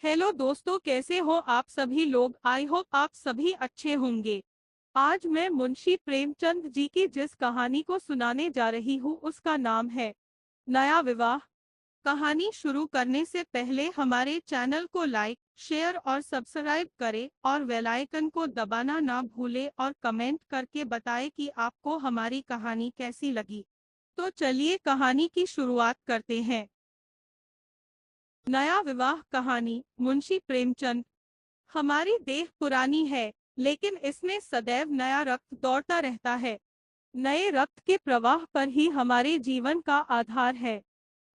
Hello दोस्तों, कैसे हो आप सभी लोग। आई होप आप सभी अच्छे होंगे। आज मैं मुंशी प्रेमचंद जी की जिस कहानी को सुनाने जा रही हूँ उसका नाम है नया विवाह। कहानी शुरू करने से पहले हमारे चैनल को लाइक, शेयर और सब्सक्राइब करें और बेल आइकन को दबाना ना भूलें और कमेंट करके बताएं कि आपको हमारी कहानी कैसी लगी। तो चलिए कहानी की शुरुआत करते हैं। नया विवाह कहानी मुंशी प्रेमचंद। हमारी देह पुरानी है, लेकिन इसमें सदैव नया रक्त दौड़ता रहता है। नए रक्त के प्रवाह पर ही हमारे जीवन का आधार है।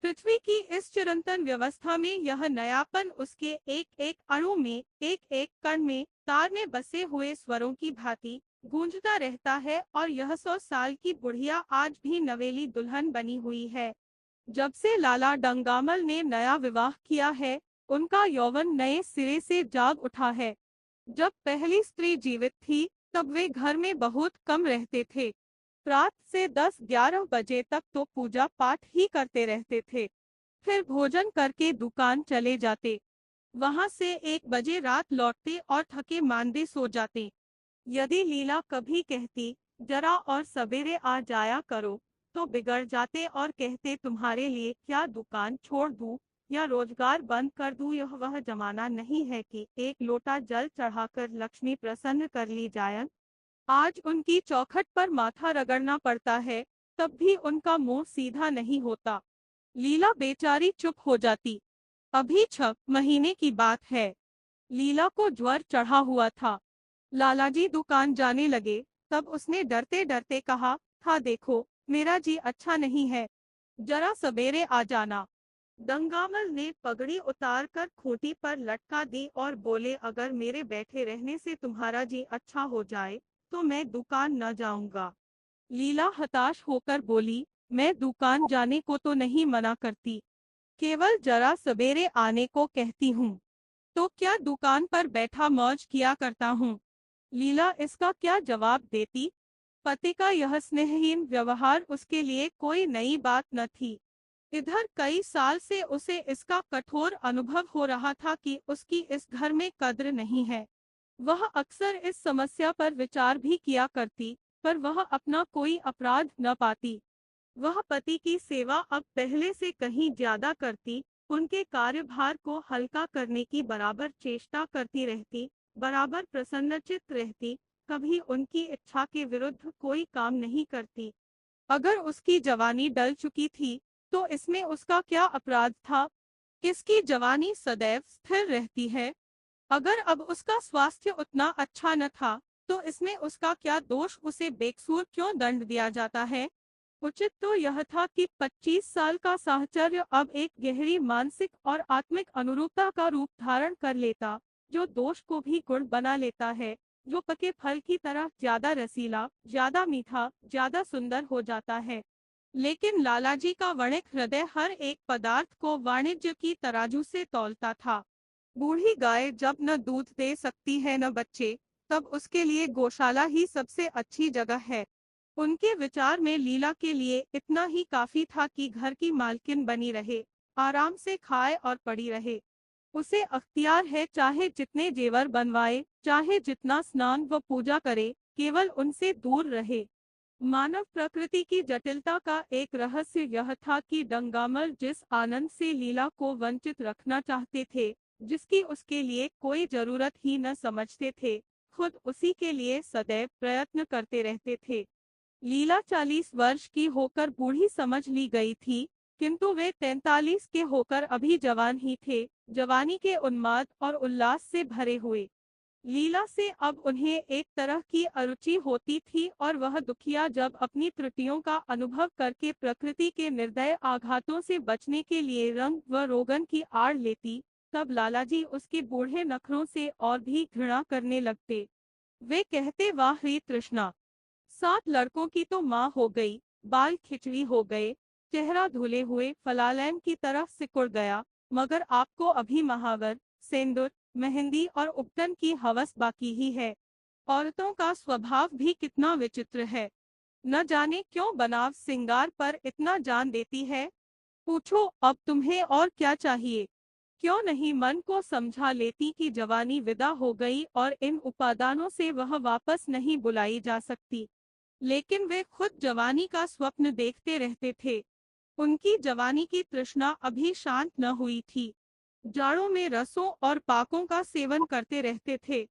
पृथ्वी की इस चिरंतन व्यवस्था में यह नयापन उसके एक एक अणु में, एक एक कण में, तार में बसे हुए स्वरों की भांति गूंजता रहता है। और यह 100 साल की बुढ़िया आज भी नवेली दुल्हन बनी हुई है। जब से लाला डंगामल ने नया विवाह किया है, उनका यौवन नए सिरे से जाग उठा है। जब पहली स्त्री जीवित थी, तब वे घर में बहुत कम रहते थे। रात से 10-11 बजे तक तो पूजा पाठ ही करते रहते थे। फिर भोजन करके दुकान चले जाते। वहां से 1 बजे रात लौटते और थके मांदे सो जाते। यदि लीला कभी कहती, जरा और सवेरे आ जाया करो, तो बिगड़ जाते और कहते, तुम्हारे लिए क्या दुकान छोड़ दूं या रोजगार बंद कर दूं। यह वह जमाना नहीं है कि एक लोटा जल चढ़ाकर लक्ष्मी प्रसन्न कर ली जाए। आज उनकी चौखट पर माथा रगड़ना पड़ता है, तब भी उनका मुंह सीधा नहीं होता। लीला बेचारी चुप हो जाती। अभी 6 महीने की बात है। लीला को ज्वर चढ़ा हुआ था। लालाजी दुकान जाने लगे, तब उसने डरते डरते कहा था, देखो मेरा जी अच्छा नहीं है, जरा सवेरे आ जाना। दंगामल ने पगड़ी उतारकर खूंटी पर लटका दी और बोले, अगर मेरे बैठे रहने से तुम्हारा जी अच्छा हो जाए तो मैं दुकान न जाऊंगा। लीला हताश होकर बोली, मैं दुकान जाने को तो नहीं मना करती, केवल जरा सवेरे आने को कहती हूँ। तो क्या दुकान पर बैठा मौज किया करता हूँ। लीला इसका क्या जवाब देती। पति का यह स्नेहहीन व्यवहार उसके लिए कोई नई बात न थी। इधर कई साल से उसे इसका कठोर अनुभव हो रहा था कि उसकी इस घर में कद्र नहीं है। वह अक्सर इस समस्या पर विचार भी किया करती, पर वह अपना कोई अपराध न पाती। वह पति की सेवा अब पहले से कहीं ज्यादा करती, उनके कार्यभार को हल्का करने की बराबर चेष्टा करती रहती, बराबर प्रसन्नचित्त रहती, कभी उनकी इच्छा के विरुद्ध कोई काम नहीं करती। अगर उसकी जवानी डल चुकी थी, तो इसमें उसका क्या अपराध था। किसकी जवानी सदैव स्थिर रहती है। अगर अब उसका स्वास्थ्य उतना अच्छा न था, तो इसमें उसका क्या दोष, उसे बेकसूर क्यों दंड दिया जाता है। उचित तो यह था कि 25 साल का साहचर्य अब एक गहरी मानसिक और आत्मिक अनुरूपता का रूप धारण कर लेता, जो दोष को भी गुण बना लेता है, जो पके फल की तरह ज्यादा रसीला, ज्यादा मीठा, ज्यादा सुंदर हो जाता है। लेकिन लालाजी का वणिक हृदय हर एक पदार्थ को वाणिज्य की तराजू से तौलता था। बूढ़ी गाय जब न दूध दे सकती है न बच्चे, तब उसके लिए गौशाला ही सबसे अच्छी जगह है। उनके विचार में लीला के लिए इतना ही काफी था कि घर की मालकिन बनी रहे, आराम से खाए और पड़ी रहे। उसे अख्तियार है, चाहे जितने जेवर बनवाए, चाहे जितना स्नान व पूजा करे, केवल उनसे दूर रहे। मानव प्रकृति की जटिलता का एक रहस्य यह था कि डंगामल जिस आनंद से लीला को वंचित रखना चाहते थे, जिसकी उसके लिए कोई जरूरत ही न समझते थे, खुद उसी के लिए सदैव प्रयत्न करते रहते थे। लीला 40 वर्ष की होकर बूढ़ी समझ ली गई थी, किंतु वे 43 के होकर अभी जवान ही थे, जवानी के उन्माद और उल्लास से भरे हुए। लीला से अब उन्हें एक तरह की अरुचि होती थी, और वह दुखिया जब अपनी त्रुटियों का अनुभव करके प्रकृति के निर्दय आघातों से बचने के लिए रंग व रोगन की आड़ लेती, तब लालाजी उसके बूढ़े नखरों से और भी घृणा करने लगते। वे कहते, वाह रे तृष्णा, 7 लड़कों की तो माँ हो गई, बाल खिचड़ी हो गए, चेहरा धुले हुए फलालैन की तरह सिकुड़ गया, मगर आपको अभी महावर, सेंदूर, मेहंदी और उपटन की हवस बाकी ही है। औरतों का स्वभाव भी कितना विचित्र है। न जाने क्यों बनाव सिंगार पर इतना जान देती है। पूछो अब तुम्हें और क्या चाहिए। क्यों नहीं मन को समझा लेती कि जवानी विदा हो गई और इन उपादानों से वह वापस नहीं बुलाई जा सकती। लेकिन वे खुद जवानी का स्वप्न देखते रहते थे। उनकी जवानी की तृष्णा अभी शांत न हुई थी। जाड़ों में रसों और पाकों का सेवन करते रहते थे।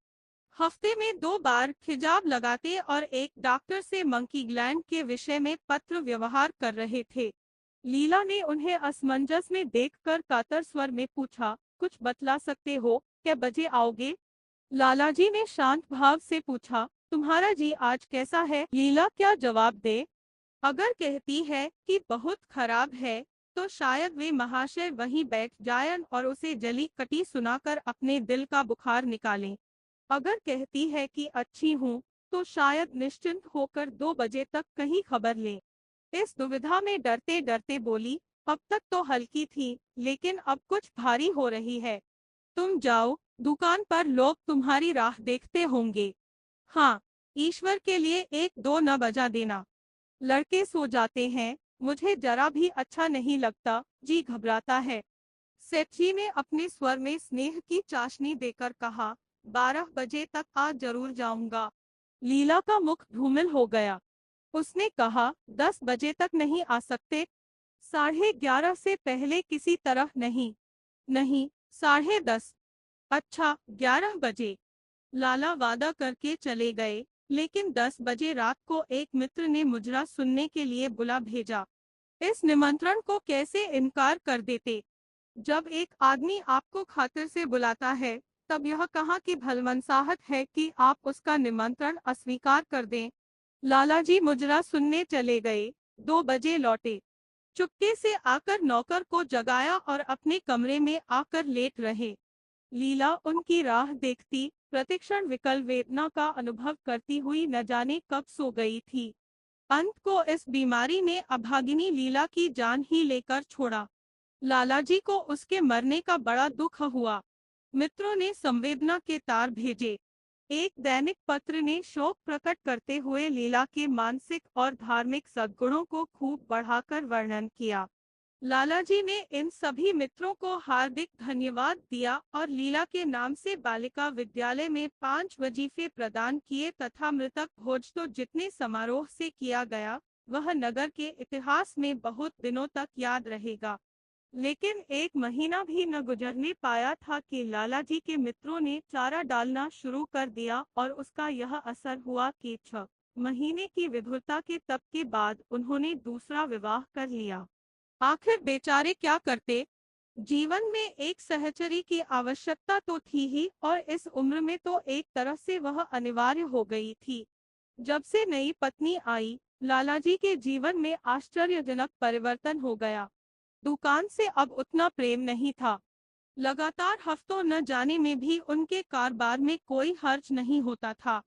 हफ्ते में 2 बार हिजाब लगाते और एक डॉक्टर से मंकी ग्लैंड के विषय में पत्र व्यवहार कर रहे थे। लीला ने उन्हें असमंजस में देखकर कातर स्वर में पूछा, कुछ बतला सकते हो, क्या बजे आओगे? लालाजी ने शांत भाव से पूछा, तुम्हारा जी आज कैसा है? लीला क्या जवाब दे? अगर कहती है कि बहुत खराब है, तो शायद वे महाशय वहीं बैठ जाएं और उसे जली कटी सुनाकर अपने दिल का बुखार निकालें। अगर कहती है कि अच्छी हूँ, तो शायद निश्चिंत होकर 2 बजे तक कहीं खबर लें। इस दुविधा में डरते डरते बोली, अब तक तो हल्की थी, लेकिन अब कुछ भारी हो रही है। तुम जाओ, दुकान पर लोग तुम्हारी राह देखते होंगे। हाँ, ईश्वर के लिए 1-2 न बजा देना। लड़के सो जाते हैं, मुझे जरा भी अच्छा नहीं लगता, जी घबराता है। सेठ जी ने अपने स्वर में स्नेह की चाशनी देकर कहा, 12 बजे तक आज जरूर जाऊंगा। लीला का मुख धूमिल हो गया। उसने कहा, 10 बजे तक नहीं आ सकते? 11:30 से पहले किसी तरह नहीं। नहीं, 10:30। अच्छा, 11 बजे। लाला वादा करके चले गए, लेकिन 10 बजे रात को एक मित्र ने मुजरा सुनने के लिए बुला भेजा। इस निमंत्रण को कैसे इनकार कर देते? जब एक आदमी आपको खातिर से बुलाता है, तब यह कहाँ की भलमनसाहट है कि आप उसका निमंत्रण अस्वीकार कर दें। लालाजी मुजरा सुनने चले गए। 2 बजे लौटे। चुपके से आकर नौकर को जगाया और अपने कमरे में आकर लेट रहे। लीला उनकी राह देखती, प्रतिक्षण विकल वेदना का अनुभव करती हुई न जाने कब सो गई थी। अंत को इस बीमारी ने अभागिनी लीला की जान ही लेकर छोड़ा। लालाजी को उसके मरने का बड़ा दुख हुआ। मित्रों ने संवेदना के तार भेजे। एक दैनिक पत्र ने शोक प्रकट करते हुए लीला के मानसिक और धार्मिक सद्गुणों को खूब बढ़ाकर वर्णन किया। लालाजी ने इन सभी मित्रों को हार्दिक धन्यवाद दिया और लीला के नाम से बालिका विद्यालय में 5 वजीफे प्रदान किए तथा मृतक भोज तो जितने समारोह से किया गया, वह नगर के इतिहास में बहुत दिनों तक याद रहेगा। लेकिन 1 महीना भी न गुजरने पाया था कि लालाजी के मित्रों ने चारा डालना शुरू कर दिया और उसका यह असर हुआ कि 6 महीने की विधुरता के तप के बाद उन्होंने दूसरा विवाह कर लिया। आखिर बेचारे क्या करते? जीवन में एक सहचरी की आवश्यकता तो थी ही और इस उम्र में तो एक तरह से वह अनिवार्य हो गई थी। जब से नई पत्नी आई, लालाजी के जीवन में आश्चर्यजनक परिवर्तन हो गया। दुकान से अब उतना प्रेम नहीं था। लगातार हफ्तों न जाने में भी उनके कारोबार में कोई हर्ज नहीं होता था।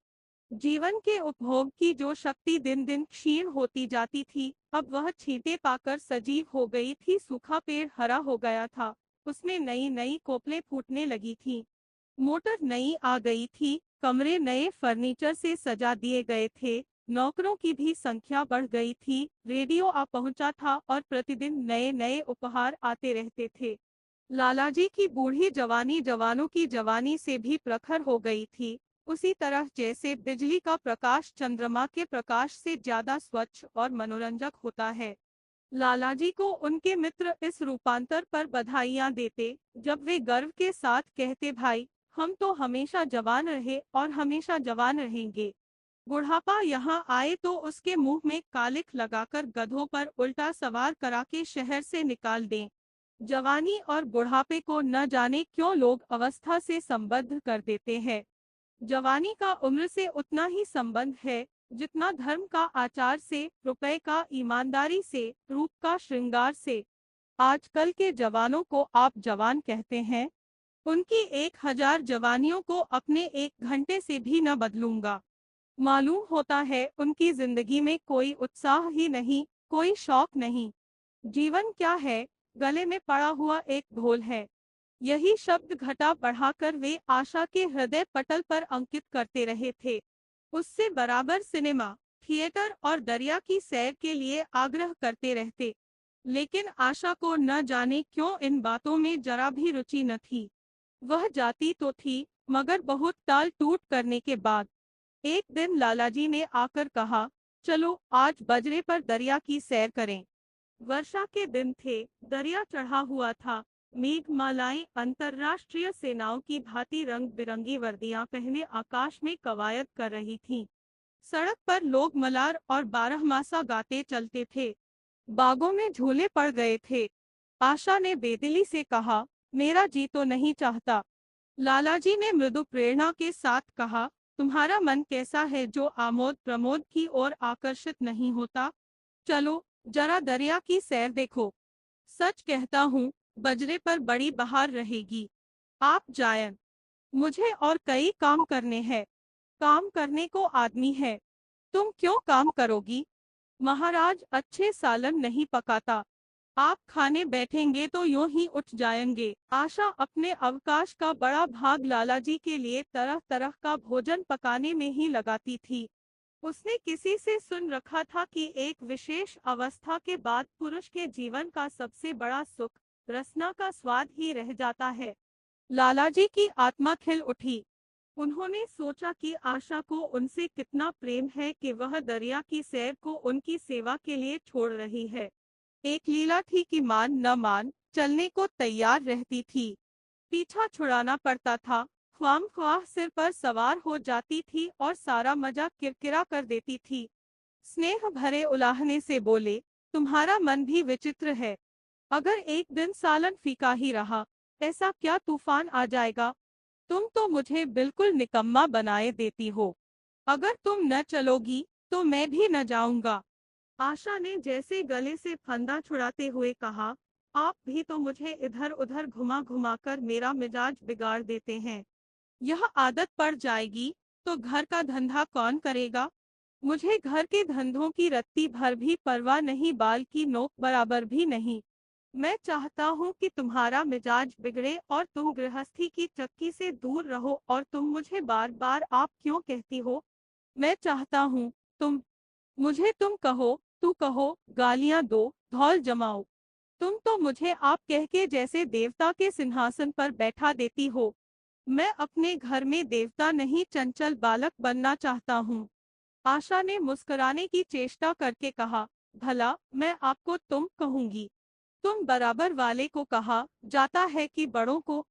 जीवन के उपभोग की जो शक्ति दिन दिन क्षीण होती जाती थी, अब वह छींटे पाकर सजीव हो गई थी। सूखा पेड़ हरा हो गया था, उसमें नई नई कोपलें फूटने लगी थी। मोटर नई आ गई थी, कमरे नए फर्नीचर से सजा दिए गए थे, नौकरों की भी संख्या बढ़ गई थी, रेडियो आ पहुंचा था और प्रतिदिन नए नए उपहार आते रहते थे। लालाजी की बूढ़ी जवानी जवानों की जवानी से भी प्रखर हो गई थी, उसी तरह जैसे बिजली का प्रकाश चंद्रमा के प्रकाश से ज्यादा स्वच्छ और मनोरंजक होता है। लालाजी को उनके मित्र इस रूपांतर पर बधाइयां देते, जब वे गर्व के साथ कहते, भाई, हम तो हमेशा जवान रहे और हमेशा जवान रहेंगे। बुढ़ापा यहाँ आए तो उसके मुंह में कालिख लगाकर गधों पर उल्टा सवार करा के शहर से निकाल दें। जवानी और बुढ़ापे को न जाने क्यों लोग अवस्था से संबद्ध कर देते हैं। जवानी का उम्र से उतना ही संबंध है जितना धर्म का आचार से, रुपए का ईमानदारी से, रूप का श्रृंगार से। आजकल के जवानों को आप जवान कहते हैं, उनकी 1000 जवानियों को अपने 1 घंटे से भी न बदलूंगा। मालूम होता है उनकी जिंदगी में कोई उत्साह ही नहीं, कोई शौक नहीं। जीवन क्या है? गले में पड़ा हुआ एक ढोल है। यही शब्द घटा बढ़ाकर वे आशा के हृदय पटल पर अंकित करते रहे थे। उससे बराबर सिनेमा, थिएटर और दरिया की सैर के लिए आग्रह करते रहते। लेकिन आशा को न जाने क्यों इन बातों में जरा भी रुचि न थी। वह जाती तो थी, मगर बहुत टाल टूट करने के बाद। एक दिन लालाजी ने आकर कहा, चलो आज बजरे पर दरिया की सैर करें। वर्षा के दिन थे, दरिया चढ़ा हुआ था। मेघमालाएं अंतर्राष्ट्रीय सेनाओं की भांति रंग बिरंगी वर्दियां पहने आकाश में कवायद कर रही थीं। सड़क पर लोग मलार और बारहमासा गाते चलते थे। बागों में झूले पड़ गए थे। आशा ने बेदिली से कहा, मेरा जी तो नहीं चाहता। लालाजी ने मृदु प्रेरणा के साथ कहा, तुम्हारा मन कैसा है जो आमोद प्रमोद की ओर आकर्षित नहीं होता? चलो जरा दरिया की सैर देखो। सच कहता हूँ, बजरे पर बड़ी बहार रहेगी। आप जाएं। मुझे और कई काम करने हैं। काम करने को आदमी है। तुम क्यों काम करोगी? महाराज अच्छे सालन नहीं पकाता। आप खाने बैठेंगे तो यूं ही उठ जाएंगे। आशा अपने अवकाश का बड़ा भाग लालाजी के लिए तरह तरह का भोजन पकाने में ही लगाती थी। उसने किसी से सुन रखा था कि एक विशेष अवस्था के बाद पुरुष के जीवन का सबसे बड़ा सुख रसना का स्वाद ही रह जाता है। लालाजी की आत्मा खिल उठी। उन्होंने सोचा कि आशा को उनसे कितना प्रेम है कि वह दरिया की सैर को उनकी सेवा के लिए छोड़ रही है। एक लीला थी कि मान न मान चलने को तैयार रहती थी। पीछा छुड़ाना पड़ता था। ख्वाह सिर पर सवार हो जाती थी और सारा मजा किरकिरा कर देती थी। स्नेह भरे उलाहने से बोले, तुम्हारा मन भी विचित्र है। अगर एक दिन सालन फीका ही रहा, ऐसा क्या तूफान आ जाएगा? तुम तो मुझे बिल्कुल निकम्मा बनाए देती हो। अगर तुम न चलोगी तो मैं भी न जाऊंगा। आशा ने जैसे गले से फंदा छुड़ाते हुए कहा, आप भी तो मुझे इधर उधर घुमा घुमा कर मेरा मिजाज बिगाड़ देते हैं। यह आदत पड़ जाएगी तो घर का धंधा कौन करेगा? मुझे घर के धंधों की रत्ती भर भी परवाह नहीं, बाल की नोक बराबर भी नहीं। मैं चाहता हूँ कि तुम्हारा मिजाज बिगड़े और तुम गृहस्थी की चक्की से दूर रहो। और तुम मुझे बार बार आप क्यों कहती हो? मैं चाहता हूँ तुम मुझे तुम कहो, तू कहो, गालियां दो, धौल जमाओ। तुम तो मुझे आप कह के जैसे देवता के सिंहासन पर बैठा देती हो। मैं अपने घर में देवता नहीं, चंचल बालक बनना चाहता हूँ। आशा ने मुस्कुराने की चेष्टा करके कहा, भला मैं आपको तुम कहूंगी? तुम बराबर वाले को कहा जाता है कि बड़ों को।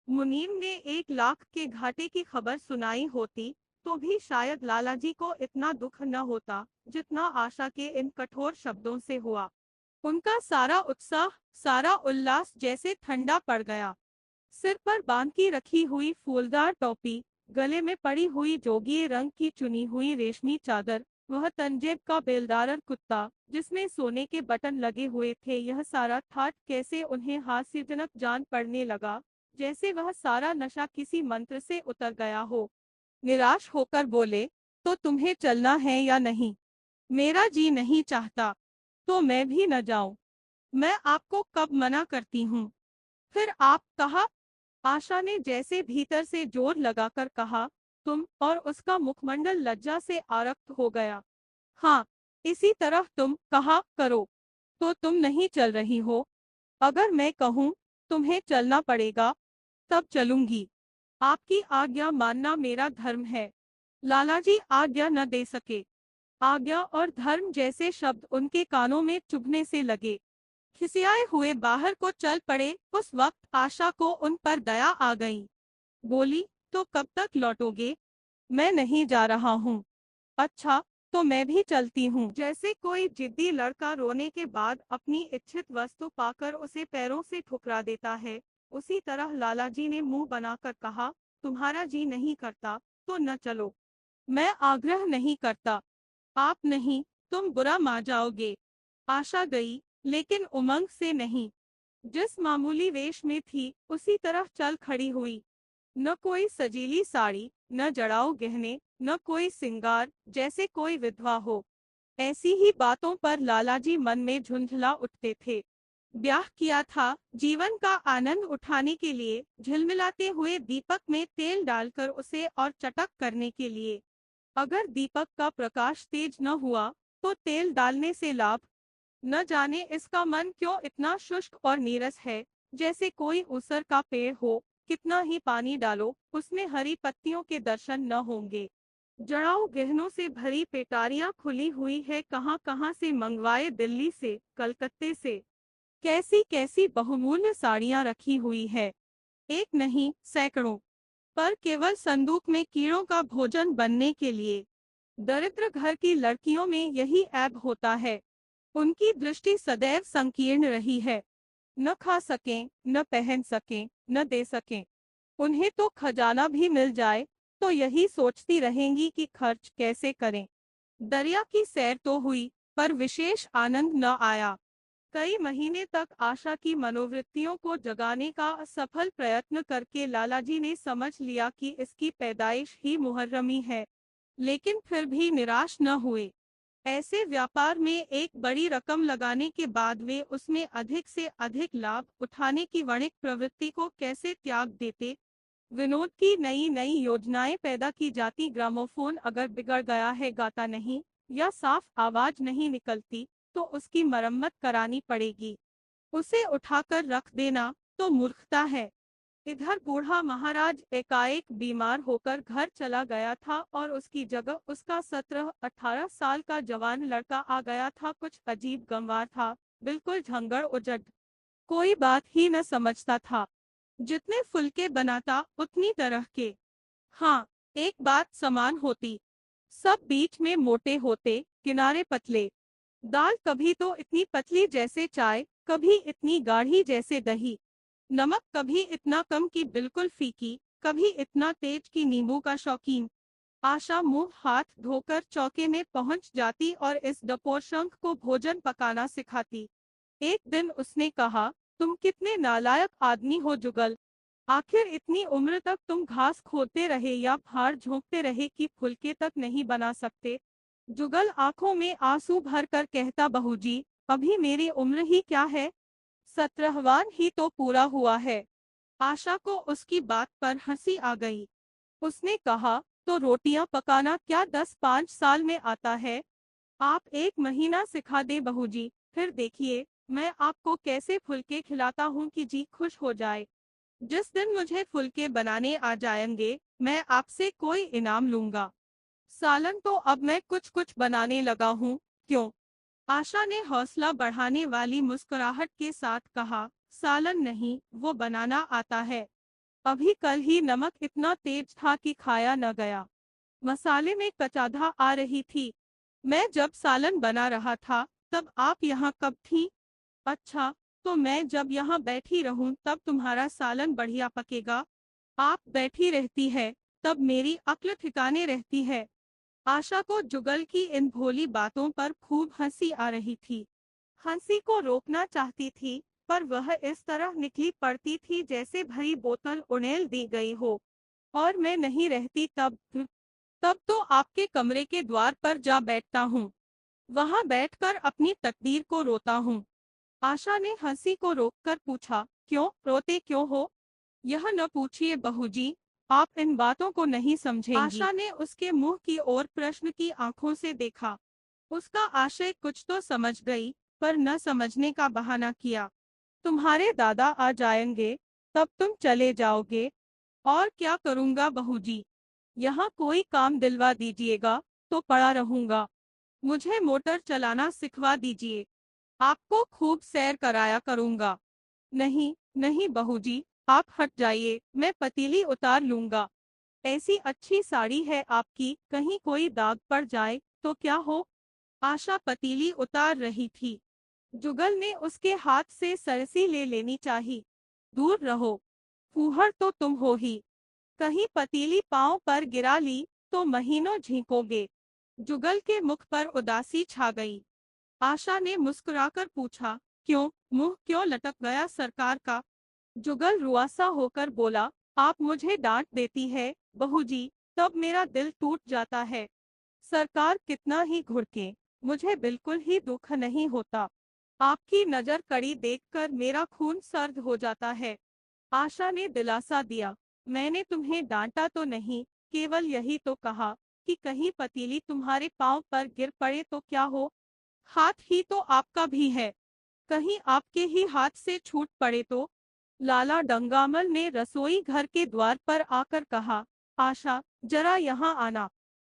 मुनीम ने 1 लाख के घाटे की खबर सुनाई होती तो भी शायद लालाजी को इतना दुख न होता जितना आशा के इन कठोर शब्दों से हुआ। उनका सारा उत्साह, सारा उल्लास जैसे ठंडा पड़ गया। सिर पर बांध की रखी हुई फूलदार टोपी, गले में पड़ी हुई जोगिए रंग की चुनी हुई रेशमी चादर, वह तंजेब का बेलदार कुत्ता जिसमें सोने के बटन लगे हुए थे, यह सारा ठाट कैसे उन्हें हास्यजनक जान पड़ने लगा, जैसे वह सारा नशा किसी मंत्र से उतर गया हो। निराश होकर बोले, तो तुम्हें चलना है या नहीं? मेरा जी नहीं चाहता। तो मैं भी न जाऊं। मैं आपको कब मना करती हूँ? फिर आप कहा। आशा ने जैसे भीतर से जोर लगाकर कहा, तुम, और उसका मुखमंडल लज्जा से आरक्त हो गया। हाँ, इसी तरह तुम कहा करो। तो तुम नहीं चल रही हो? अगर मैं कहूँ तुम्हें चलना पड़ेगा, तब चलूंगी। आपकी आज्ञा मानना मेरा धर्म है। लालाजी आज्ञा न दे सके। आज्ञा और धर्म जैसे शब्द उनके कानों में चुभने से लगे। खिसियाए हुए बाहर को चल पड़े। उस वक्त आशा को उन पर दया आ गई। बोली, तो कब तक लौटोगे? मैं नहीं जा रहा हूँ। अच्छा, तो मैं भी चलती हूँ। जैसे कोई जिद्दी लड़का रोने के बाद अपनी इच्छित वस्तु पाकर उसे पैरों से ठुकरा देता है, उसी तरह लालाजी ने मुंह बनाकर कहा, तुम्हारा जी नहीं करता तो न चलो। मैं आग्रह नहीं करता। आप नहीं, तुम बुरा मान जाओगे। आशा गई, लेकिन उमंग से नहीं। जिस मामूली वेश में थी उसी तरह चल खड़ी हुई। न कोई सजीली साड़ी, न जड़ाऊ गहने, न कोई सिंगार, जैसे कोई विधवा हो। ऐसी ही बातों पर लालाजी मन में झुंझला उठते थे। ब्याह किया था जीवन का आनंद उठाने के लिए, झिलमिलाते हुए दीपक में तेल डालकर उसे और चटक करने के लिए। अगर दीपक का प्रकाश तेज न हुआ तो तेल डालने से लाभ। न जाने इसका मन क्यों इतना शुष्क और नीरस है, जैसे कोई ऊसर का पेड़ हो। कितना ही पानी डालो, उसमें हरी पत्तियों के दर्शन न होंगे। जड़ाऊ गहनों से भरी पेटारियां खुली हुई है, कहाँ कहाँ से मंगवाए, दिल्ली से, कलकत्ते से। कैसी कैसी बहुमूल्य साड़ियां रखी हुई है, एक नहीं सैकड़ों, पर केवल संदूक में कीड़ों का भोजन बनने के लिए। दरिद्र घर की लड़कियों में यही ऐब होता है, उनकी दृष्टि सदैव संकीर्ण रही है। न खा सकें, न पहन सकें, न दे सकें। उन्हें तो खजाना भी मिल जाए तो यही सोचती रहेंगी कि खर्च कैसे करें। दरिया की सैर तो हुई, पर विशेष आनंद न आया। कई महीने तक आशा की मनोवृत्तियों को जगाने का असफल प्रयत्न करके लालाजी ने समझ लिया कि इसकी पैदाइश ही मुहर्रमी है, लेकिन फिर भी निराश न हुए। ऐसे व्यापार में एक बड़ी रकम लगाने के बाद वे उसमें अधिक से अधिक लाभ उठाने की वणिक प्रवृत्ति को कैसे त्याग देते। विनोद की नई नई योजनाएं पैदा की जाती, ग्रामोफोन अगर बिगड़ गया है, गाता नहीं या साफ आवाज नहीं निकलती, तो उसकी मरम्मत करानी पड़ेगी। उसे उठाकर रख देना तो मूर्खता है। इधर बूढ़ा महाराज एकाएक बीमार होकर घर चला गया था और उसकी जगह उसका 17-18 साल का जवान लड़का आ गया था। कुछ अजीब गंवार था, बिल्कुल झंगड़ उजड़, कोई बात ही न समझता था। जितने फुलके बनाता उतनी तरह के। हाँ, एक बात समान होती, सब बीच में मोटे होते, किनारे पतले। दाल कभी तो इतनी पतली जैसे चाय, कभी इतनी गाढ़ी जैसे दही। नमक कभी इतना कम कि बिल्कुल फीकी, कभी इतना तेज कि नींबू का शौकीन। आशा मुंह हाथ धोकर चौके में पहुंच जाती और इस डपोरशंख को भोजन पकाना सिखाती। एक दिन उसने कहा, तुम कितने नालायक आदमी हो जुगल। आखिर इतनी उम्र तक तुम घास खोदते रहे या भार झोंकते रहे कि फुलके तक नहीं बना सकते। जुगल आंखों में आंसू भर कर कहता, बहूजी, अभी मेरी उम्र ही क्या है, 17वां ही तो पूरा हुआ है। आशा को उसकी बात पर हंसी आ गई। उसने कहा, तो रोटियां पकाना क्या 10-5 साल में आता है? आप 1 महीना सिखा दे बहूजी, फिर देखिए मैं आपको कैसे फुलके खिलाता हूँ कि जी खुश हो जाए। जिस दिन मुझे फुलके बनाने आ जाएंगे, मैं आपसे कोई इनाम लूंगा। सालन तो अब मैं कुछ कुछ बनाने लगा हूँ। क्यों? आशा ने हौसला बढ़ाने वाली मुस्कुराहट के साथ कहा, सालन नहीं, वो बनाना आता है। अभी कल ही नमक इतना तेज था कि खाया न गया। मसाले में कचाधा आ रही थी। मैं जब सालन बना रहा था, तब आप यहाँ कब थी? अच्छा, तो मैं जब यहाँ बैठी रहूं तब तुम्हारा सालन बढ़िया पकेगा। आप बैठी रहती है, तब मेरी अक्ल ठिकाने रहती है। आशा को जुगल की इन भोली बातों पर खूब हंसी आ रही थी। हंसी को रोकना चाहती थी, पर वह इस तरह निकली पड़ती थी जैसे भरी बोतल उड़ेल दी गई हो। और मैं नहीं रहती तब तो आपके कमरे के द्वार पर जा बैठता हूँ, वहां बैठकर अपनी तकदीर को रोता हूँ। आशा ने हंसी को रोककर पूछा, क्यों रोते क्यों हो? यह न पूछिए बहूजी, आप इन बातों को नहीं समझेंगी। आशा ने उसके मुंह की ओर प्रश्न की आंखों से देखा। उसका आशय कुछ तो समझ गई, पर न समझने का बहाना किया। तुम्हारे दादा आ जाएंगे, तब तुम चले जाओगे। और क्या करूंगा बहूजी? यहाँ कोई काम दिलवा दीजिएगा, तो पड़ा रहूंगा। मुझे मोटर चलाना सिखवा दीजिए, आपको खूब सैर कराया करूंगा। नहीं नहीं बहूजी, आप हट जाइए, मैं पतीली उतार लूंगा। ऐसी अच्छी साड़ी है आपकी, कहीं कोई दाग पड़ जाए तो क्या हो? आशा पतीली उतार रही थी। जुगल ने उसके हाथ से सरसी ले लेनी चाही। दूर रहो, फूहड़ तो तुम हो ही। कहीं पतीली पांव पर गिरा ली तो महीनों झींकोगे। जुगल के मुख पर उदासी छा गई। आशा ने मुस्कुराकर पूछा, क्यों, मुंह क्यों लटक गया सरकार का? जुगल रुआसा होकर बोला, आप मुझे डांट देती है बहूजी, तब मेरा दिल टूट जाता है। सरकार कितना ही घुड़के, मुझे बिल्कुल ही दुख नहीं होता। आपकी नजर कड़ी देखकर मेरा खून सर्द हो जाता है। आशा ने दिलासा दिया, मैंने तुम्हें डांटा तो नहीं, केवल यही तो कहा कि कहीं पतीली तुम्हारे पांव पर गिर पड़े तो क्या हो। हाथ ही तो आपका भी है, कहीं आपके ही हाथ से छूट पड़े तो। लाला डंगामल ने रसोई घर के द्वार पर आकर कहा, आशा, जरा यहाँ आना।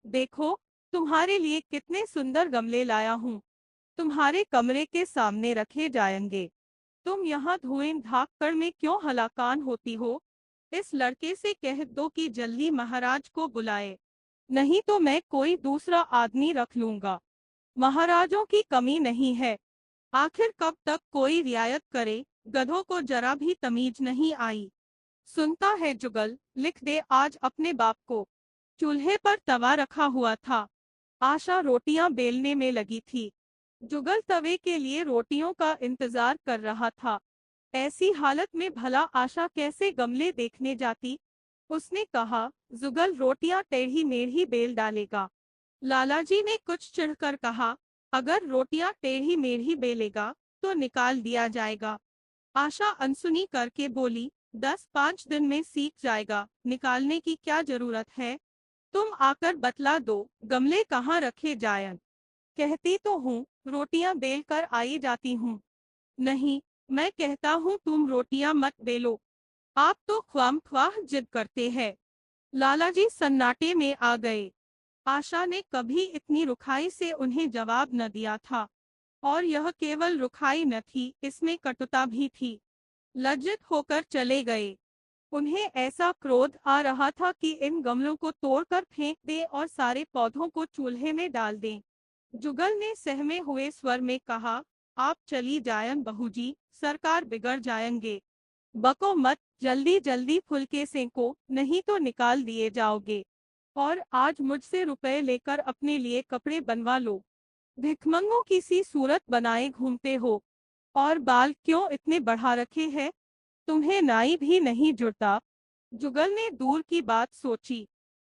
देखो, तुम्हारे लिए कितने सुंदर गमले लाया हूँ। तुम्हारे कमरे के सामने रखे जाएंगे। तुम यहाँ धुएं धाक कर में क्यों हलाकान होती हो? इस लड़के से कह दो कि जल्दी महाराज को बुलाए, नहीं तो मैं कोई दूसरा आदमी रख लूंगा। महाराजों की कमी नहीं है, आखिर कब तक कोई रियायत करे। गधों को जरा भी तमीज नहीं आई। सुनता है जुगल, लिख दे आज अपने बाप को। चूल्हे पर तवा रखा हुआ था। आशा रोटियां बेलने में लगी थी। जुगल तवे के लिए रोटियों का इंतजार कर रहा था। ऐसी हालत में भला आशा कैसे गमले देखने जाती? उसने कहा, जुगल रोटियां टेढ़ी मेढ़ी बेल डालेगा। लालाजी ने कुछ चिढ़कर कहा, अगर रोटियां टेढ़ी मेढ़ी बेलेगा तो निकाल दिया जाएगा। आशा अनसुनी करके बोली, 10-5 दिन में सीख जाएगा, निकालने की क्या जरूरत है? तुम आकर बतला दो गमले कहाँ रखे जाएं। कहती तो हूँ रोटियां बेल कर आई जाती हूँ। नहीं, मैं कहता हूँ तुम रोटियां मत बेलो। आप तो ख्वामख्वाह जिद करते हैं। लालाजी सन्नाटे में आ गए। आशा ने कभी इतनी रुखाई से उन्हें जवाब न दिया था, और यह केवल रुखाई न थी, इसमें कटुता भी थी। लज्जित होकर चले गए। उन्हें ऐसा क्रोध आ रहा था कि इन गमलों को तोड़कर फेंक दें और सारे पौधों को चूल्हे में डाल दें। जुगल ने सहमे हुए स्वर में कहा, आप चली जाएं बहूजी, सरकार बिगड़ जाएंगे। बको मत, जल्दी जल्दी फुलके सेंको, नहीं तो निकाल दिए जाओगे। और आज मुझसे रुपए लेकर अपने लिए कपड़े बनवा लो। भिखमंगों की सी सूरत बनाए घूमते हो। और बाल क्यों इतने बढ़ा रखे हैं? तुम्हें नाई भी नहीं जुड़ता। जुगल ने दूर की बात सोची।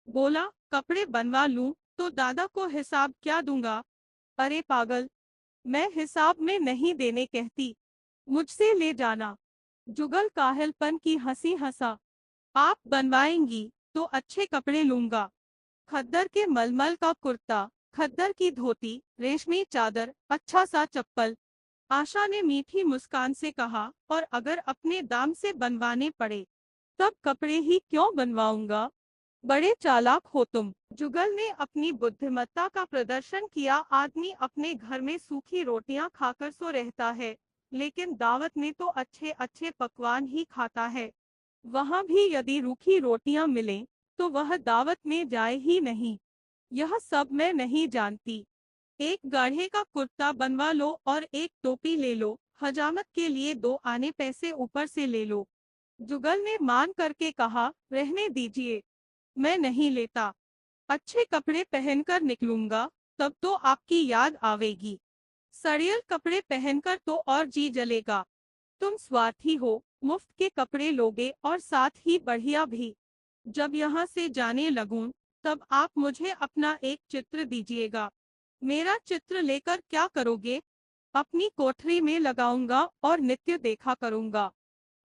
बोला, कपड़े बनवा लूं तो दादा को हिसाब क्या दूंगा? अरे पागल, मैं हिसाब में नहीं देने कहती, मुझसे ले जाना। जुगल काहलपन की हंसी हंसा। आप बनवाएंगी तो अच्छे कपड़े लूंगा। खद्दर के मलमल का कुर्ता, खद्दर की धोती, रेशमी चादर, अच्छा सा चप्पल। आशा ने मीठी मुस्कान से कहा, और अगर अपने दाम से बनवाने पड़े तब कपड़े ही क्यों बनवाऊंगा? बड़े चालाक हो तुम। जुगल ने अपनी बुद्धिमत्ता का प्रदर्शन किया। आदमी अपने घर में सूखी रोटियां खाकर सो रहता है, लेकिन दावत में तो अच्छे अच्छे पकवान ही खाता है। वहां भी यदि रूखी रोटियां मिलें तो वह दावत में जाए ही नहीं। यह सब मैं नहीं जानती। एक गाढ़े का कुर्ता बनवा लो और एक टोपी ले लो, हजामत के लिए 2 आने पैसे ऊपर से ले लो। जुगल ने मान करके कहा, रहने दीजिए, मैं नहीं लेता। अच्छे कपड़े पहनकर निकलूंगा, तब तो आपकी याद आवेगी। सड़ियल कपड़े पहनकर तो और जी जलेगा। तुम स्वार्थी हो, मुफ्त के कपड़े लोगे और साथ ही बढ़िया भी। जब यहाँ से जाने लगूं, तब आप मुझे अपना एक चित्र दीजिएगा। मेरा चित्र लेकर क्या करोगे? अपनी कोठरी में लगाऊंगा और नित्य देखा करूंगा।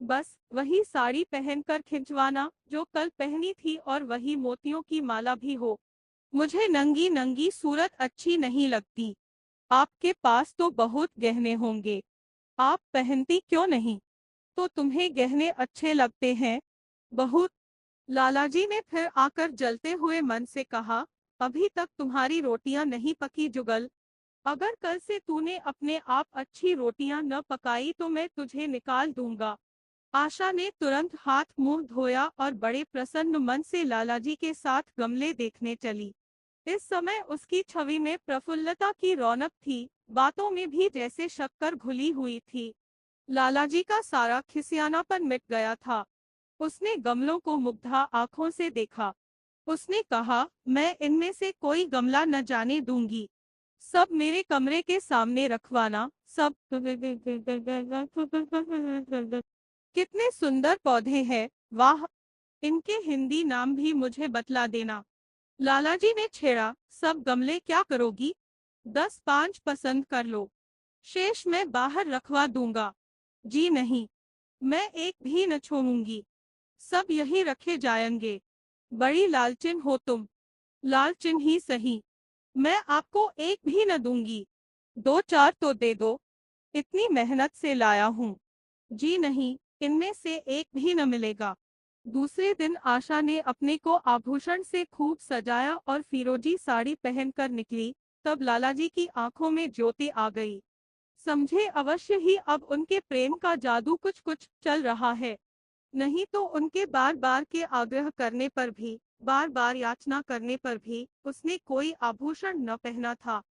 बस वही साड़ी पहनकर खिंचवाना जो कल पहनी थी, और वही मोतियों की माला भी हो। मुझे नंगी नंगी सूरत अच्छी नहीं लगती। आपके पास तो बहुत गहने होंगे, आप पहनती क्यों नहीं? तो तुम्हें गहने अच्छे लगते हैं? बहुत। लालाजी ने फिर आकर जलते हुए मन से कहा, अभी तक तुम्हारी रोटियां नहीं पकी जुगल। अगर कल से तूने अपने आप अच्छी रोटियां न पकाई तो मैं तुझे निकाल दूंगा। आशा ने तुरंत हाथ मुंह धोया और बड़े प्रसन्न मन से लालाजी के साथ गमले देखने चली। इस समय उसकी छवि में प्रफुल्लता की रौनक थी, बातों में भी जैसे शक्कर घुली हुई थी। लालाजी का सारा खिसियानापन मिट गया था। उसने गमलों को मुग्धा आंखों से देखा। उसने कहा, मैं इनमें से कोई गमला न जाने दूंगी। सब मेरे कमरे के सामने रखवाना, सब। कितने सुंदर पौधे हैं, वाह! इनके हिंदी नाम भी मुझे बतला देना। लालाजी ने छेड़ा, सब गमले क्या करोगी? 10-5 पसंद कर लो, शेष मैं बाहर रखवा दूंगा। जी नहीं, मैं एक भी न छोड़ूंगी, सब यही रखे जाएंगे। बड़ी लालचिन हो तुम। लालचिन ही सही, मैं आपको एक भी न दूंगी। दो चार तो दे दो, इतनी मेहनत से लाया हूँ। जी नहीं, इनमें से एक भी न मिलेगा। दूसरे दिन आशा ने अपने को आभूषण से खूब सजाया और फिरोजी साड़ी पहनकर निकली। तब लालाजी की आंखों में ज्योति आ गई। समझे अवश्य ही अब उनके प्रेम का जादू कुछ कुछ चल रहा है। नहीं तो उनके बार बार के आग्रह करने पर भी, बार बार याचना करने पर भी उसने कोई आभूषण न पहना था।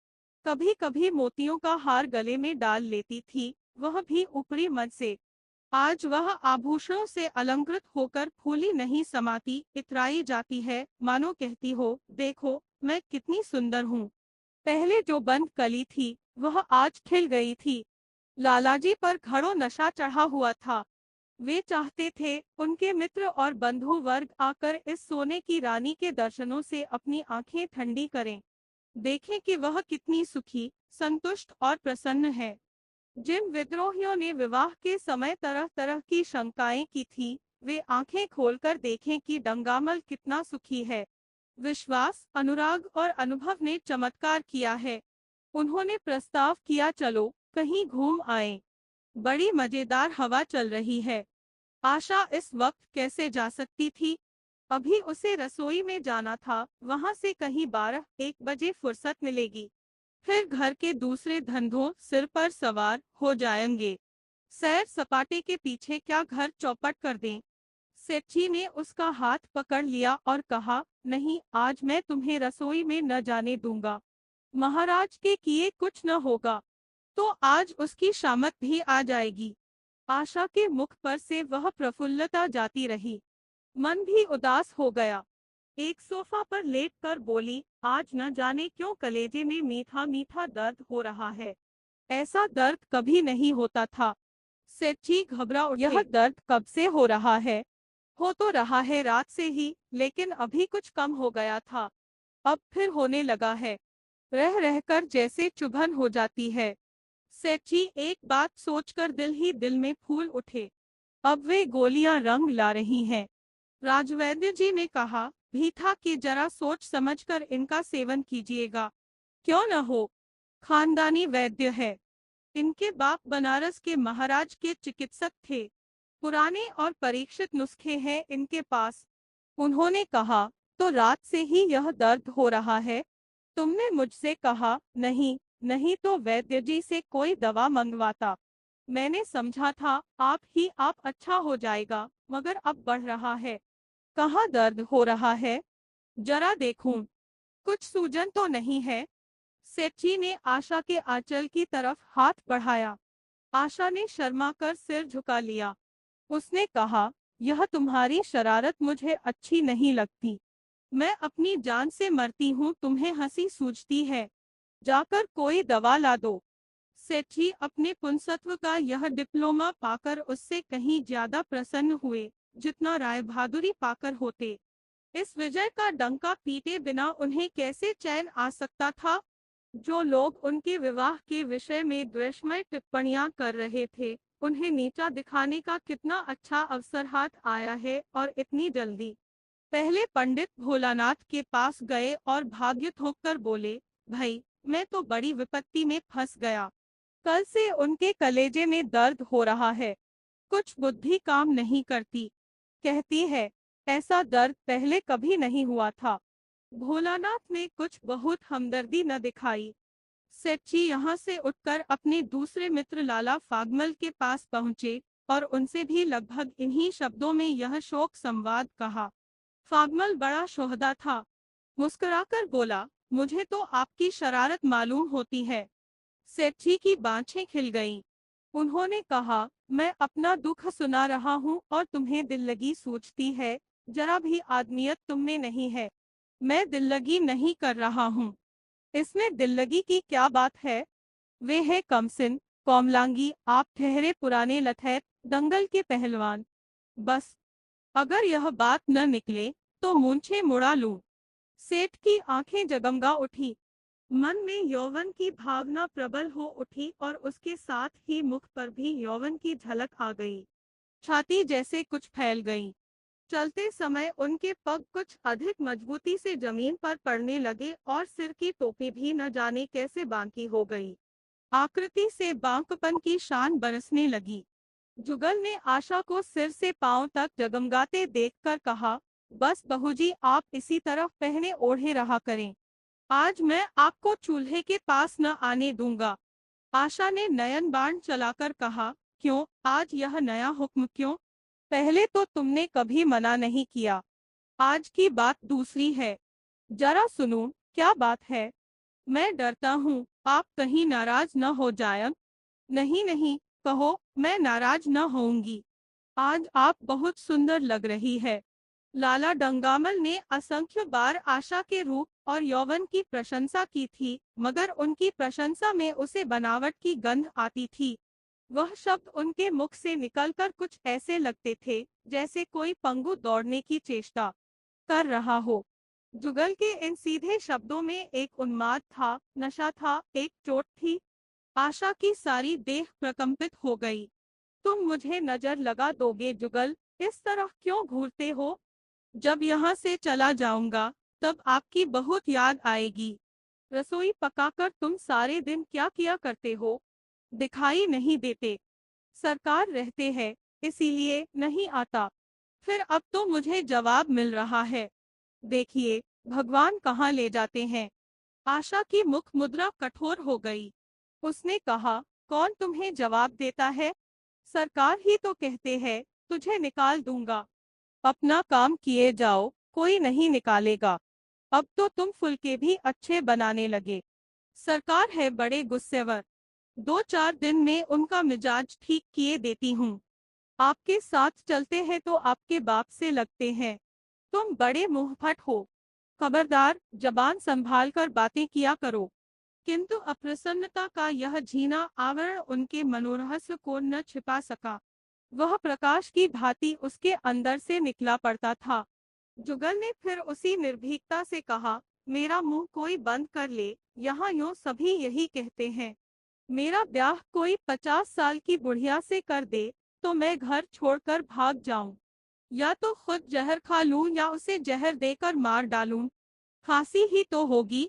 कभी कभी मोतियों का हार गले में डाल लेती थी, वह भी ऊपरी मत से। आज वह आभूषणों से अलंकृत होकर फूली नहीं समाती, इतराई जाती है, मानो कहती हो, देखो मैं कितनी सुंदर हूँ। पहले जो बंद कली थी वह आज खिल गई थी। लालाजी पर घड़ों नशा चढ़ा हुआ था। वे चाहते थे उनके मित्र और बंधु वर्ग आकर इस सोने की रानी के दर्शनों से अपनी आंखें ठंडी करें, देखें कि वह कितनी सुखी, संतुष्ट और प्रसन्न है। जिन विद्रोहियों ने विवाह के समय तरह तरह की शंकाएं की थी, वे आंखें खोलकर देखें कि डंगामल कितना सुखी है। विश्वास, अनुराग और अनुभव ने चमत्कार किया है। उन्होंने प्रस्ताव किया, चलो कहीं घूम आए। बड़ी मजेदार हवा चल रही है। आशा इस वक्त कैसे जा सकती थी? अभी उसे रसोई में जाना था, वहां से कहीं 12-1 बजे फुर्सत मिलेगी। फिर घर के दूसरे धंधों सिर पर सवार हो जाएंगे। सैर सपाटे के पीछे क्या घर चौपट कर दें? सेठी ने उसका हाथ पकड़ लिया और कहा, नहीं, आज मैं तुम्हें रसोई में न जाने दूंगा। महाराज के किए कुछ न होगा। तो आज उसकी शामत भी आ जाएगी। आशा के मुख पर से वह प्रफुल्लता जाती रही। मन भी उदास हो गया। एक सोफा पर लेटकर बोली, आज न जाने क्यों कलेजे में मीठा मीठा दर्द हो रहा है। ऐसा दर्द कभी नहीं होता था। सेठी घबरा उठे। यह दर्द कब से हो रहा है? हो तो रहा है रात से ही, लेकिन अभी कुछ कम हो गया था, अब फिर होने लगा है। रह रहकर जैसे चुभन हो जाती है। सेठी एक बात सोचकर दिल ही दिल में फूल उठे। अब वे गोलियां रंग ला रही हैं। राजवैद्य जी ने कहा भी था कि जरा सोच समझकर इनका सेवन कीजिएगा। क्यों न हो, खानदानी वैद्य है। इनके बाप बनारस के महाराज के चिकित्सक थे। पुराने और परीक्षित नुस्खे हैं इनके पास। उन्होंने कहा, तो रात से ही यह दर्द हो रहा है? तुमने मुझसे कहा नहीं, नहीं तो वैद्य जी से कोई दवा मंगवाता। मैंने समझा था आप अच्छा हो जाएगा, मगर अब बढ़ रहा है। कहाँ दर्द हो रहा है? जरा देखूं। कुछ सूजन तो नहीं है? सेठी ने आशा के आंचल की तरफ हाथ बढ़ाया। आशा ने शर्मा कर सिर झुका लिया। उसने कहा, यह तुम्हारी शरारत मुझे अच्छी नहीं लगती। मैं अपनी जान से मरती हूँ, तुम्हें हंसी सूझती है। जाकर कोई दवा ला दो। सेठी अपने पुंसत्व का यह डिप्लोमा पाकर उससे कहीं ज्यादा प्रसन्न हुए, जितना राय बहादुरी पाकर होते। इस विजय का डंका पीटे बिना उन्हें कैसे चैन आ सकता था? जो लोग उनके विवाह के विषय में द्वेषमय टिप्पणियां कर रहे थे, उन्हें नीचा दिखाने का कितना अच्छा अवसर हाथ आया है, और इतनी जल्दी। पहले पंडित भोलानाथ के पास गए और भाग्य थोककर बोले, भाई, मैं तो बड़ी विपत्ति में फंस गया। कल से उनके कलेजे में दर्द हो रहा है। कुछ बुद्धि काम नहीं करती। कहती है, ऐसा दर्द पहले कभी नहीं हुआ था। भोलानाथ ने कुछ बहुत हमदर्दी न दिखाई। सेठी यहाँ से उठकर अपने दूसरे मित्र लाला फागमल के पास पहुँचे और उनसे भी लगभग इन्हीं शब्दों में यह शोक संवाद कहा। फागमल बड़ा शोहदा था। मुस्कुराकर बोला, मुझे तो आपकी शरारत मालूम होती है। सेठी की बाँछें खिल गईं। उन्होंने कहा, मैं अपना दुख सुना रहा हूँ और तुम्हें दिल लगी सूझती है। जरा भी आदमियत तुमने नहीं है। मैं दिल लगी नहीं कर रहा हूँ। इसमें दिल लगी की क्या बात है? वे है कमसिन, कोमलांगी, आप ठहरे पुराने लठैत, दंगल के पहलवान। बस, अगर यह बात न निकले तो मूंछें मुड़ा लूं। सेठ की आंखें जगमगा उठी। मन में यौवन की भावना प्रबल हो उठी और उसके साथ ही मुख पर भी यौवन की झलक आ गई। छाती जैसे कुछ फैल गई। चलते समय उनके पग कुछ अधिक मजबूती से जमीन पर पड़ने लगे और सिर की टोपी भी न जाने कैसे बांकी हो गई। आकृति से बांकपन की शान बरसने लगी। जुगल ने आशा को सिर से पांव तक जगमगाते देखकर कहा, बस बहूजी, आप इसी तरह पहने ओढ़े रहा करें। आज मैं आपको चूल्हे के पास न आने दूंगा। आशा ने नयन बाण चलाकर कहा, क्यों, आज यह नया हुक्म क्यों? पहले तो तुमने कभी मना नहीं किया। आज की बात दूसरी है। जरा सुनो, क्या बात है? मैं डरता हूँ आप कहीं नाराज न हो जाएं। नहीं नहीं, कहो, मैं नाराज न होऊंगी। आज आप बहुत सुंदर लग रही है। लाला डंगामल ने असंख्य बार आशा के रूप और यौवन की प्रशंसा की थी, मगर उनकी प्रशंसा में उसे बनावट की गंध आती थी। वह शब्द उनके मुख से निकलकर कुछ ऐसे लगते थे जैसे कोई पंगु दौड़ने की चेष्टा कर रहा हो। जुगल के इन सीधे शब्दों में एक उन्माद था, नशा था, एक चोट थी। आशा की सारी देह प्रकंपित हो गई। तुम मुझे नजर लगा दोगे जुगल? इस तरह क्यों घूरते हो? जब यहाँ से चला जाऊंगा तब आपकी बहुत याद आएगी। रसोई पकाकर तुम सारे दिन क्या किया करते हो? दिखाई नहीं देते। सरकार रहते हैं, इसीलिए नहीं आता। फिर अब तो मुझे जवाब मिल रहा है। देखिए, भगवान कहाँ ले जाते हैं। आशा की मुख मुद्रा कठोर हो गई। उसने कहा, कौन तुम्हें जवाब देता है? सरकार ही तो कहते हैं, तुझे निकाल दूंगा। अपना काम किए जाओ, कोई नहीं निकालेगा। अब तो तुम फुलके भी अच्छे बनाने लगे। सरकार है बड़े गुस्सेवर। 2-4 दिन में उनका मिजाज ठीक किए देती हूँ। आपके साथ चलते हैं तो आपके बाप से लगते हैं। तुम बड़े मुंहफट हो। खबरदार, जबान संभाल कर बातें किया करो। किंतु अप्रसन्नता का यह झीना आवरण उनके मनोरहस्य को न छिपा सका। वह प्रकाश की भांति उसके अंदर से निकला पड़ता था। जुगल ने फिर उसी निर्भीकता से कहा, मेरा मुंह कोई बंद कर ले, यहाँ यूं सभी यही कहते हैं। मेरा ब्याह कोई 50 साल की बुढ़िया से कर दे तो मैं घर छोड़कर भाग जाऊं, या तो खुद जहर खा लूं या उसे जहर देकर मार डालूं। फांसी ही तो होगी।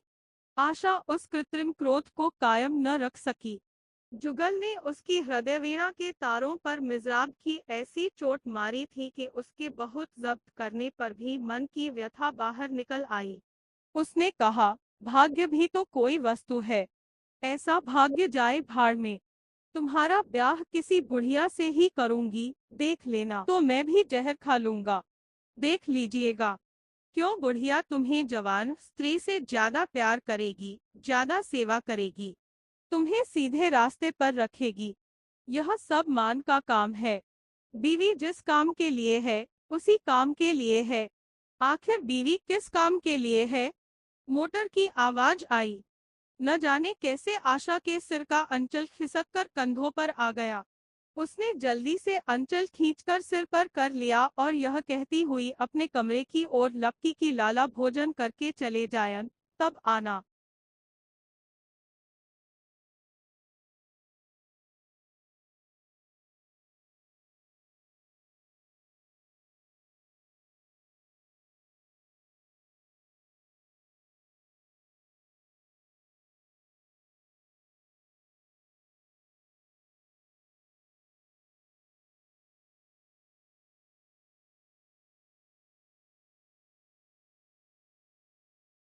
आशा उस कृत्रिम क्रोध को कायम न रख सकी। जुगल ने उसकी हृदयवीणा के तारों पर मिज़राब की ऐसी चोट मारी थी कि उसके बहुत जब्त करने पर भी मन की व्यथा बाहर निकल आई। उसने कहा, भाग्य भी तो कोई वस्तु है। ऐसा भाग्य जाए भाड़ में। तुम्हारा ब्याह किसी बुढ़िया से ही करूंगी, देख लेना। तो मैं भी जहर खा लूंगा, देख लीजिएगा। क्यों, बुढ़िया तुम्हें जवान स्त्री से ज्यादा प्यार करेगी, ज्यादा सेवा करेगी, तुम्हें सीधे रास्ते पर रखेगी। यह सब मान का काम है। बीवी जिस काम के लिए है, उसी काम के लिए है। आखिर बीवी किस काम के लिए है? मोटर की आवाज आई। न जाने कैसे आशा के सिर का अंचल खिसक कर कंधों पर आ गया। उसने जल्दी से अंचल खींचकर सिर पर कर लिया और यह कहती हुई अपने कमरे की ओर लपकी कि लाला भोजन करके चले जायन, तब आना।